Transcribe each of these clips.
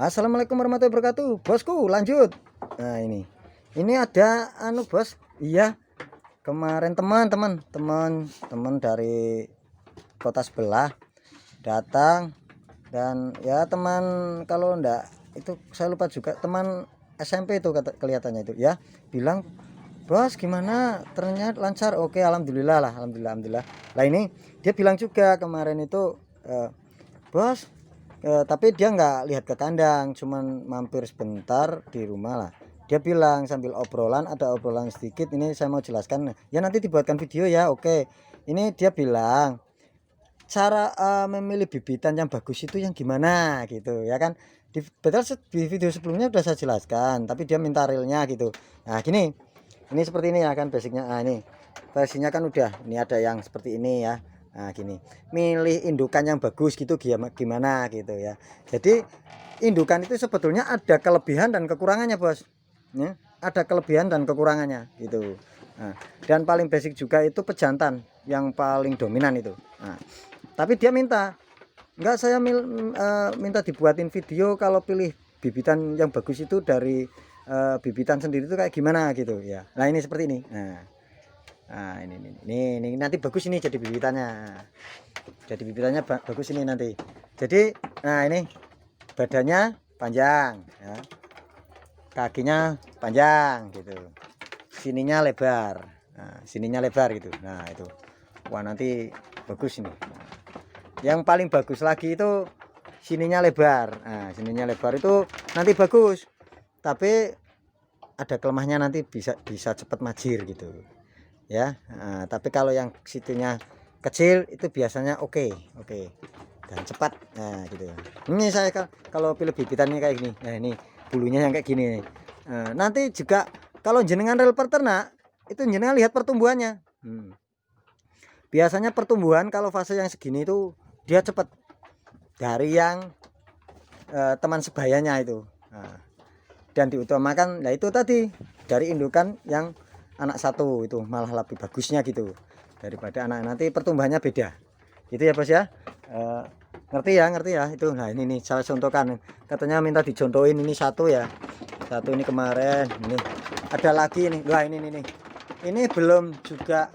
Assalamualaikum warahmatullahi wabarakatuh. Bosku, lanjut. Nah, ini ada bos. Iya, kemarin teman dari kota sebelah datang, dan ya teman, kalau enggak itu saya lupa juga, teman SMP itu kelihatannya itu ya, bilang, "Bos, gimana? Ternyata lancar." Oke, alhamdulillah lah, alhamdulillah. Lah ini dia bilang juga kemarin itu, "Bos, tapi dia nggak lihat ke kandang, cuman mampir sebentar di rumah lah." Dia bilang sambil obrolan, ada obrolan sedikit, ini saya mau jelaskan ya, nanti dibuatkan video ya. Oke, ini dia bilang cara memilih bibitan yang bagus itu yang gimana gitu ya kan. Betul, di video sebelumnya udah saya jelaskan, tapi dia minta realnya gitu. Nah gini, ini seperti ini ya kan basicnya. Nah ini versinya kan udah, ini ada yang seperti ini ya. Nah gini, milih indukan yang bagus gitu gimana gitu ya. Jadi indukan itu sebetulnya ada kelebihan dan kekurangannya bos ya, ada kelebihan dan kekurangannya gitu. Nah, dan paling basic juga itu pejantan yang paling dominan itu. Nah, tapi dia minta, enggak, saya minta dibuatin video kalau pilih bibitan yang bagus itu dari bibitan sendiri itu kayak gimana gitu ya. Nah ini seperti ini. Nah ini nanti bagus ini jadi bibitannya. Jadi bibitannya bagus ini nanti. Jadi nah ini badannya panjang ya, kakinya panjang gitu, sininya lebar. Nah sininya lebar gitu. Nah itu, wah nanti bagus ini. Yang paling bagus lagi itu sininya lebar. Nah sininya lebar itu nanti bagus, tapi ada kelemahnya, nanti bisa cepat majir gitu ya. Nah, tapi kalau yang situnya kecil itu biasanya oke dan cepat. Nah gitu. Ini saya kalau pilih bibitannya kayak gini. Nah ini bulunya yang kayak gini. Nah, nanti juga kalau jenengan real peternak itu jenengan lihat pertumbuhannya. Biasanya pertumbuhan kalau fase yang segini itu dia cepat dari yang teman sebayanya itu. Nah, dan diutamakan, nah itu tadi dari indukan yang anak satu itu malah lebih bagusnya gitu daripada anak, nanti pertumbuhannya beda gitu ya bos ya. Ngerti ya itu. Nah ini nih saya contohkan, katanya minta dicontohin ini satu ya, satu ini kemarin, ini ada lagi nih. Wah ini belum juga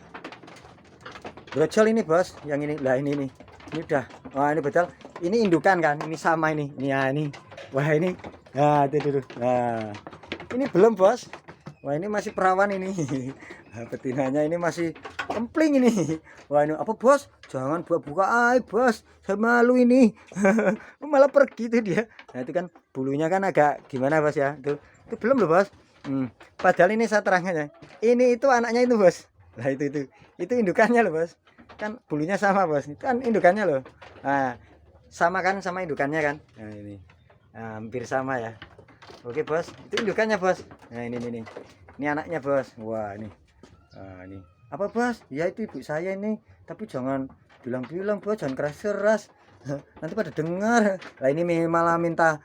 brojol ini bos, yang ini lah, ini udah. Wah ini betul, ini indukan kan, ini sama ini ya, ini wah ini. Nah itu dulu. Nah ini belum bos, wah ini masih perawan ini. Betinanya ini masih kempling ini. Wah ini apa bos, jangan buka aib bos, saya malu ini. Malah pergi tuh dia. Nah itu kan bulunya kan agak gimana bos ya, itu belum loh bos. Padahal ini saya terangkan ya, ini itu anaknya itu bos. Nah itu indukannya loh bos, kan bulunya sama bos, itu kan indukannya loh. Nah sama kan, sama indukannya kan. Nah ini hampir sama ya. Oke bos, itu indukannya bos. Nah ini anaknya bos. Wah ini, ini apa bos? Ya itu ibu saya ini, tapi jangan bilang-bilang bos, jangan keras-keras. Nanti pada dengar. Lah ini malah minta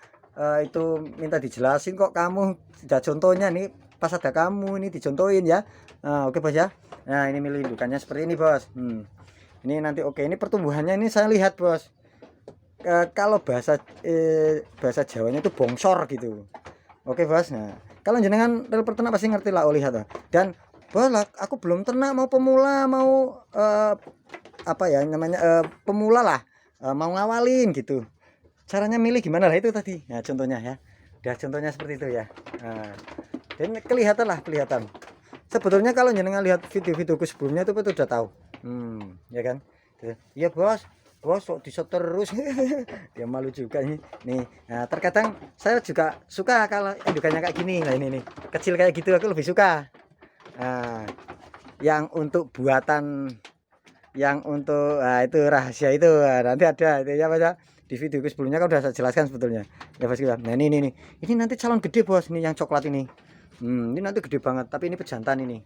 itu minta dijelasin kok, kamu tidak contohnya nih, pas ada kamu ini dicontohin ya. Oke bos ya. Nah ini milih indukannya seperti ini bos. Ini nanti oke, ini pertumbuhannya ini saya lihat bos. Kalau bahasa Jawanya itu bongsor gitu. Oke bos. Nah kalau jenengan real peternak pasti ngerti lah, lihat lah. Dan bos lah, aku belum ternak, mau pemula, mau apa ya namanya, pemula lah, mau ngawalin gitu, caranya milih gimana lah itu tadi. Nah contohnya ya, udah contohnya seperti itu ya. Nah, dan kelihatan sebetulnya kalau jenengan lihat video-videoku sebelumnya itu udah tahu. Ya kan. Iya bos kok diset terus. Dia malu juga nih. Nah terkadang saya juga suka kalau indukannya kayak gini. Nah ini nih kecil kayak gitu aku lebih suka. Nah yang untuk buatan, yang untuk itu rahasia itu, nanti ada itu ya bos ya. Di video sebelumnya kan udah saya jelaskan sebetulnya ya bos. Nah ini nanti calon gede bos, ini yang coklat ini. Ini nanti gede banget, tapi ini pejantan ini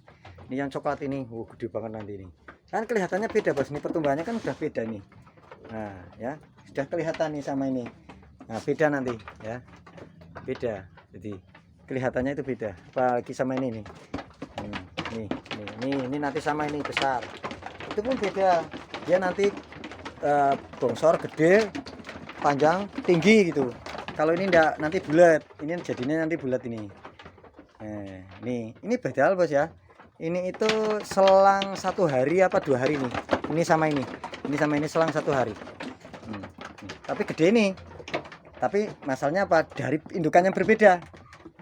yang coklat ini. Gede banget nanti ini kan, kelihatannya beda bos, ini pertumbuhannya kan udah beda nih. Nah ya sudah kelihatan nih sama ini. Nah beda nanti ya, beda, jadi kelihatannya itu beda apalagi sama ini nih. Ini nanti sama ini besar, itu pun beda. Dia nanti bongsor, gede, panjang, tinggi gitu. Kalau ini enggak nanti bulat, ini jadinya nanti bulat ini. Ini bedal bos ya. Ini itu selang 1 hari apa 2 hari nih. Ini sama ini selang 1 hari. Tapi gede nih. Tapi masalahnya apa? Dari indukan yang berbeda.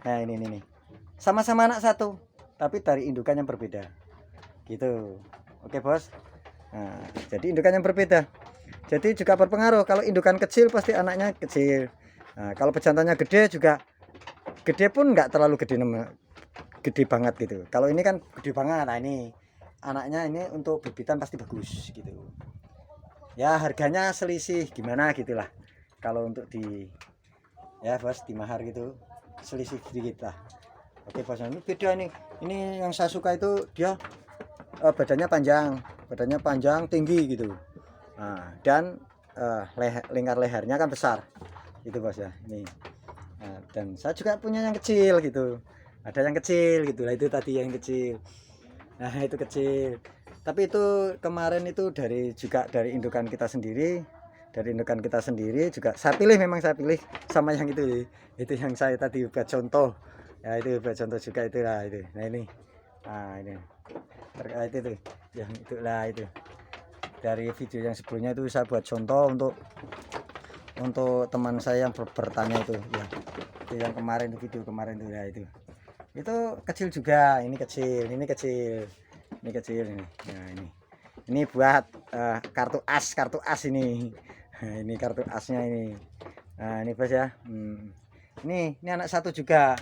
Nah ini. Sama-sama anak satu, tapi dari indukan yang berbeda. Gitu. Oke bos. Nah, jadi indukan yang berbeda. Jadi juga berpengaruh. Kalau indukan kecil pasti anaknya kecil. Nah, kalau pejantannya gede juga gede pun nggak terlalu gede banget gitu. Kalau ini kan gede banget. Nah ini anaknya ini untuk bebitan pasti bagus gitu. Ya harganya selisih gimana gitulah. Kalau untuk di ya bos di mahar gitu selisih sedikit lah. Oke bos, ini beda nih. Ini yang saya suka itu dia badannya panjang tinggi gitu. Nah, dan lingkar lehernya kan besar gitu bos ya ini. Nah, dan saya juga punya yang kecil gitu, ada yang kecil gitu lah, itu tadi yang kecil. Nah itu kecil, tapi itu kemarin itu juga dari indukan kita sendiri, juga saya pilih, memang saya pilih sama yang itu yang saya tadi buat contoh ya, itu buat contoh juga itulah itu. Nah ini terkait itu yang itulah itu dari video yang sebelumnya itu saya buat contoh untuk teman saya yang bertanya itu ya, itu yang kemarin, video kemarin itu ya, itu kecil juga, ini kecil ini. Nah ini buat kartu as ini. Nah, ini kartu asnya ini. Nah ini bos ya, ini anak satu juga.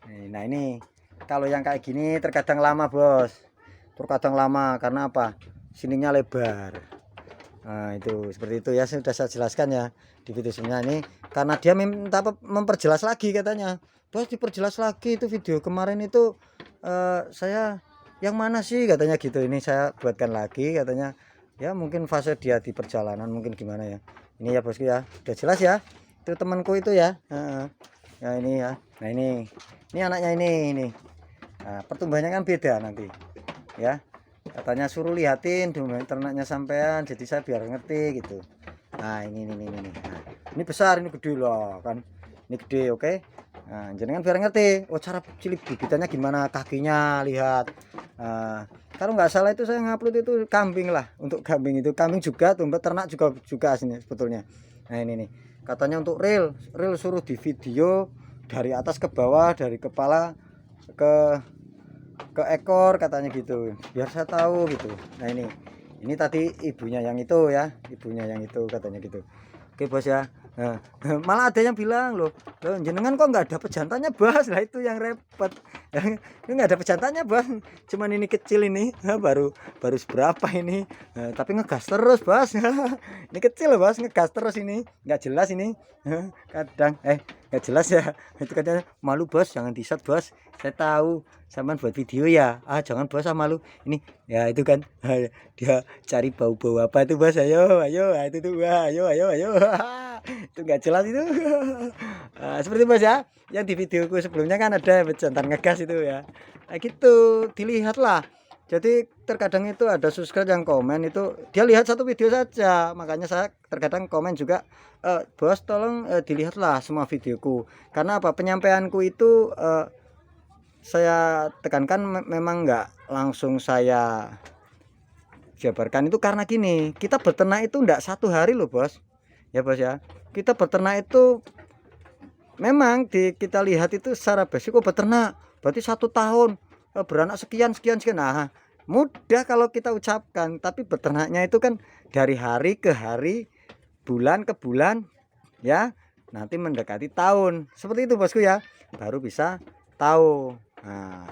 Nah ini kalau yang kayak gini terkadang lama bos, karena apa, sininya lebar. Nah itu seperti itu ya, sudah saya jelaskan ya di video sebelumnya. Ini karena dia minta memperjelas lagi, katanya bos diperjelas lagi itu video kemarin itu saya yang mana sih katanya gitu. Ini saya buatkan lagi katanya ya, mungkin fase dia di perjalanan mungkin gimana ya. Ini ya bosku ya, udah jelas ya, itu temanku itu ya. Ya ini ya. Nah ini anaknya ini. Nah, pertumbuhannya kan beda nanti ya, katanya suruh lihatin ternaknya sampean, jadi saya biar ngerti gitu. Nah ini. Nah, ini besar, ini gede loh kan, ini gede. Oke. Nah jenengan biar ngerti, oh cara cilik bibitannya gimana, kakinya lihat. Kalau nggak salah itu saya ngupload itu kambing lah, untuk kambing itu, kambing juga, domba, ternak juga aslinya sebetulnya. Nah ini katanya untuk real suruh di video dari atas ke bawah, dari kepala ke ekor katanya gitu, biar saya tahu gitu. Nah ini tadi ibunya yang itu ya, katanya gitu. Oke bos ya. Nah, malah ada yang bilang loh jenengan kok nggak ada pejantannya bos. Lah itu yang repot. Ini nggak ada pejantannya bos, cuman ini kecil ini, baru seberapa ini. Tapi ngegas terus bos. Ini kecil loh bos, ngegas terus ini, nggak jelas ini. Kadang nggak jelas ya, itu katanya malu bos, jangan di shot bos, saya tahu sampean buat video ya, jangan bos, malu ini ya. Itu kan dia cari bau-bau apa itu bos, ayo itu tuh, ayo itu nggak jelas itu. Seperti bos ya, yang di videoku sebelumnya kan ada jantan ngegas itu ya. Nah gitu, dilihatlah. Jadi terkadang itu ada subscribe yang komen itu dia lihat satu video saja, makanya saya terkadang komen juga, bos tolong dilihatlah semua videoku, karena apa, penyampaianku itu saya tekankan memang nggak langsung saya jabarkan itu, karena gini, kita beternak itu enggak 1 hari loh bos ya, bos ya. Kita beternak itu memang kita lihat itu secara basic, beternak berarti 1 tahun beranak sekian. Nah mudah kalau kita ucapkan, tapi beternaknya itu kan dari hari ke hari, bulan ke bulan ya, nanti mendekati tahun, seperti itu bosku ya, baru bisa tahu. Nah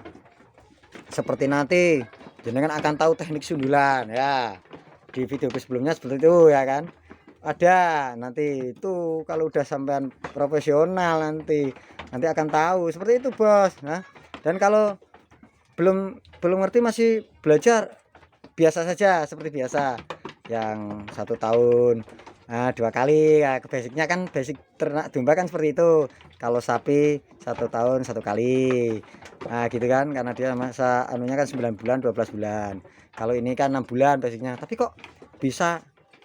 seperti nanti jenengan akan tahu teknik sundulan ya, di video sebelumnya seperti itu ya kan, ada nanti itu kalau udah sampean profesional nanti akan tahu seperti itu bos. Nah dan kalau belum ngerti, masih belajar, biasa saja seperti biasa, yang 1 tahun 2 kali ya, ke basicnya kan, basic ternak domba kan seperti itu. Kalau sapi 1 tahun 1 kali, nah gitu kan, karena dia masa anunya kan 9 bulan 12 bulan. Kalau ini kan 6 bulan basicnya, tapi kok bisa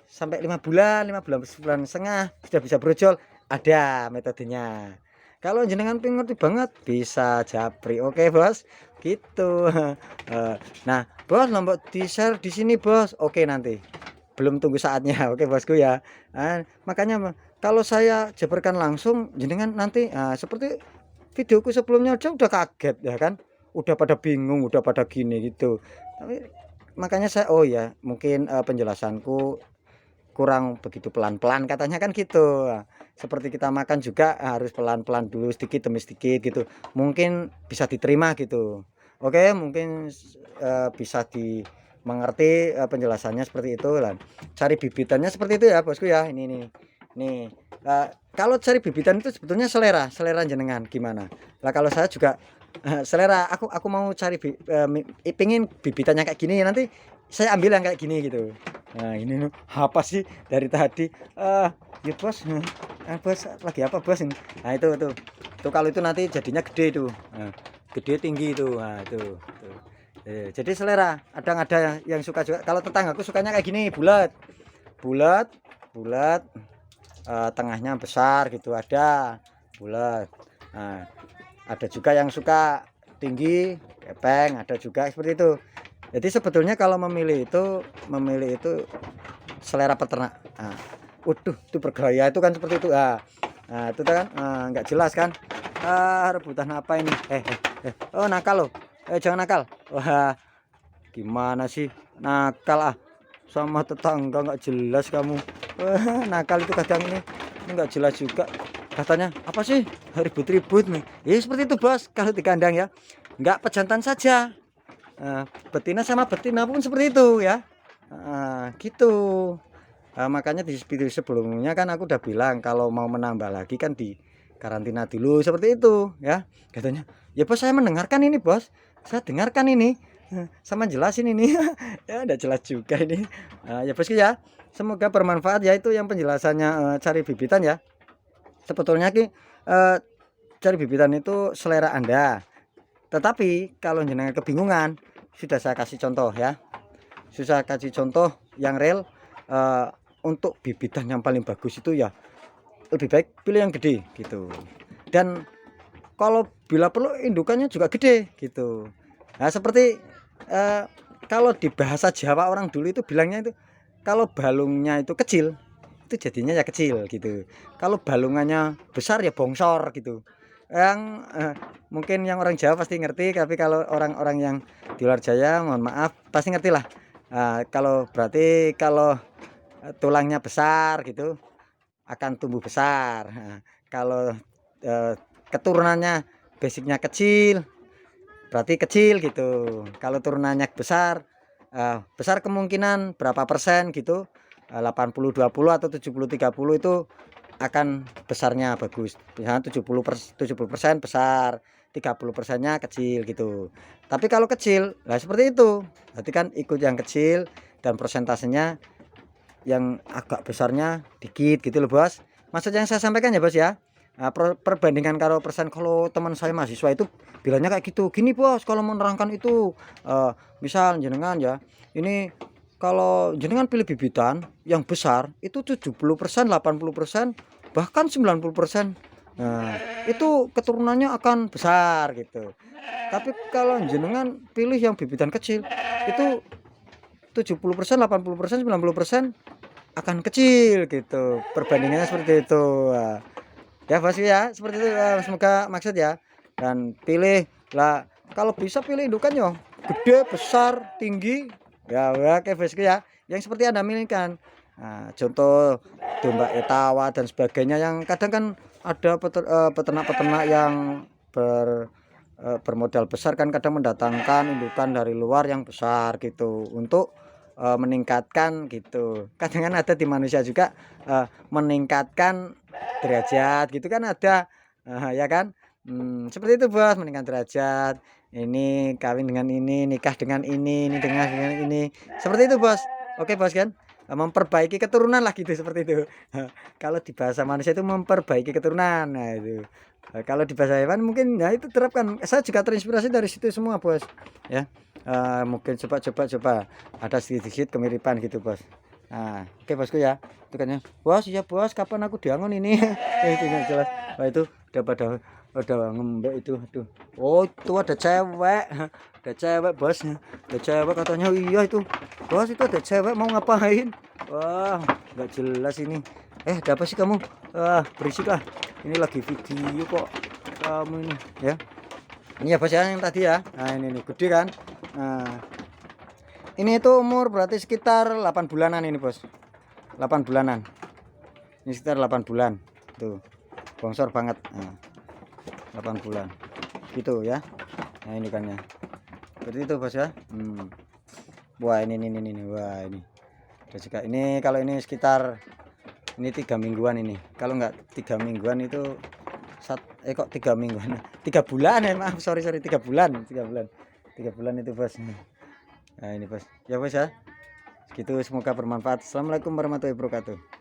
sampai 5 bulan 5 bulan setengah sudah bisa brojol. ada metodenya. Kalau jenengan pengen ngerti banget bisa japri. Oke, Bos. Gitu. Eh, Nah, Bos, nombok di-share di sini, Bos. Oke, nanti. Belum tunggu saatnya. Oke, Bosku ya. Makanya kalau saya jabarkan langsung jenengan nanti seperti videoku sebelumnya aja udah kaget ya kan. Udah pada bingung, udah pada gini gitu. Tapi makanya saya oh ya, mungkin penjelasanku kurang begitu pelan-pelan katanya kan gitu. Seperti kita makan juga harus pelan-pelan dulu sedikit demi sedikit gitu. Mungkin bisa diterima gitu. Oke, mungkin bisa dimengerti penjelasannya seperti itu lah. Cari bibitannya seperti itu ya, Bosku ya. Ini nih. Nih. Kalau cari bibitan itu sebetulnya selera jenengan gimana? Lah kalau saya juga selera aku mau cari pingin bibitannya kayak gini nanti saya ambil yang kayak gini gitu. Nah ini nih apa sih dari tadi ya bos bos lagi apa bos ini. Nah itu kalau itu nanti jadinya gede itu gede tinggi itu. Nah itu. Jadi selera ada yang suka juga kalau tetanggaku sukanya kayak gini bulat bulat bulat tengahnya besar gitu ada bulat. Nah, ada juga yang suka tinggi gepeng ada juga seperti itu. Jadi sebetulnya kalau memilih itu selera peternak. Waduh itu bergaya itu kan seperti itu. Itu kan nggak jelas kan. Rebutan apa ini? Oh nakal loh. Jangan nakal. Wah gimana sih nakal sama tetangga nggak jelas kamu. Nakal itu kadang ini nggak jelas juga. Katanya apa sih ribut-ribut nih? Ya seperti itu bos kalau di kandang ya. Nggak pejantan saja. Betina sama betina pun seperti itu ya. Gitu. Makanya di video sebelumnya kan aku udah bilang kalau mau menambah lagi kan di karantina dulu seperti itu ya. Katanya, ya bos saya mendengarkan ini bos. Saya dengarkan ini. Sama jelasin ini. Ya udah jelas juga ini. Ya bosku ya. Semoga bermanfaat ya itu yang penjelasannya cari bibitan ya. Sebetulnya cari bibitan itu selera Anda. Tetapi kalau jenengan kebingungan, sudah saya kasih contoh ya. Sudah kasih contoh yang real untuk bibitan yang paling bagus itu ya lebih baik pilih yang gede gitu. Dan kalau bila perlu indukannya juga gede gitu. Nah, seperti kalau di bahasa Jawa orang dulu itu bilangnya itu kalau balungnya itu kecil itu jadinya ya kecil gitu. Kalau balungannya besar ya bongsor gitu. Yang mungkin yang orang Jawa pasti ngerti, tapi kalau orang-orang yang di luar Jawa mohon maaf pasti ngerti lah. Kalau berarti kalau tulangnya besar gitu akan tumbuh besar. Kalau keturunannya basicnya kecil berarti kecil gitu. Kalau turunannya besar besar kemungkinan berapa persen gitu 80-20 atau 70-30 itu akan besarnya bagus. Misalnya 70% besar, 30%-nya kecil gitu. Tapi kalau kecil, lah seperti itu. Berarti kan ikut yang kecil dan persentasenya yang agak besarnya dikit gitu loh, Bos. Maksud yang saya sampaikan ya, Bos ya. Perbandingan kalau persen kalau teman saya mahasiswa itu bilangnya kayak gitu. Gini, Bos, kalau menerangkan itu misal jenengan ya. Ini kalau jenengan pilih bibitan yang besar itu 70%, 80%, bahkan 90%. Nah, itu keturunannya akan besar gitu. Tapi kalau jenengan pilih yang bibitan kecil itu 70%, 80%, 90% akan kecil gitu. Perbandingannya seperti itu. Ya Bos ya, seperti itu semoga maksud ya. Dan pilih lah kalau bisa pilih indukannya gede, besar, tinggi. Ya, oke bosku ya. Yang seperti Anda milihkan. Contoh domba etawa dan sebagainya yang kadang kan ada peternak-peternak yang bermodal besar kan kadang mendatangkan indukan dari luar yang besar gitu untuk meningkatkan gitu. Kadang kan ada di manusia juga meningkatkan derajat gitu kan ada ya kan. Seperti itu Bos, meningkatkan derajat. Ini kawin dengan ini, nikah dengan ini dengan ini. Seperti itu, Bos. Oke, Bos kan? Memperbaiki keturunan lah gitu seperti itu. Kalau di bahasa manusia itu memperbaiki keturunan. Nah, itu. Kalau di bahasa hewan mungkin ya itu terapkan. Saya juga terinspirasi dari situ semua, Bos. Ya. Mungkin coba ada sedikit kemiripan gitu, Bos. Nah, oke bosku ya. Itu kan ya. Bos, iya bos, kapan aku diangon ini? Itu nggak jelas. Wah itu udah pada ngembek itu. Aduh. Oh, itu ada cewek. Ada cewek, bos. Ada cewek katanya iya itu. Bos, itu ada cewek mau ngapain? Wah, nggak jelas ini. Ada apa sih kamu? Berisik lah. Ini lagi video kok. Kamu ini, ya. Ini ya bos ya yang tadi ya. Nah, ini nih gede kan. Nah, ini itu umur berarti sekitar 8 bulanan ini bos. 8 bulanan. Ini sekitar 8 bulan. Tuh. Bongsor banget. Nah, 8 bulan. Gitu ya. Nah, ini kan ya. Seperti itu bos ya. Wah, ini. Wah, ini. Udah juga ini kalau ini sekitar ini 3 mingguan ini. Kalau enggak 3 mingguan itu kok 3 mingguan. 3 bulan ya, maaf. Sorry 3 bulan. 3 bulan. 3 bulan itu bos. Nah, ini bos. Ya bos ya. Segitu semoga bermanfaat. Assalamualaikum warahmatullahi wabarakatuh.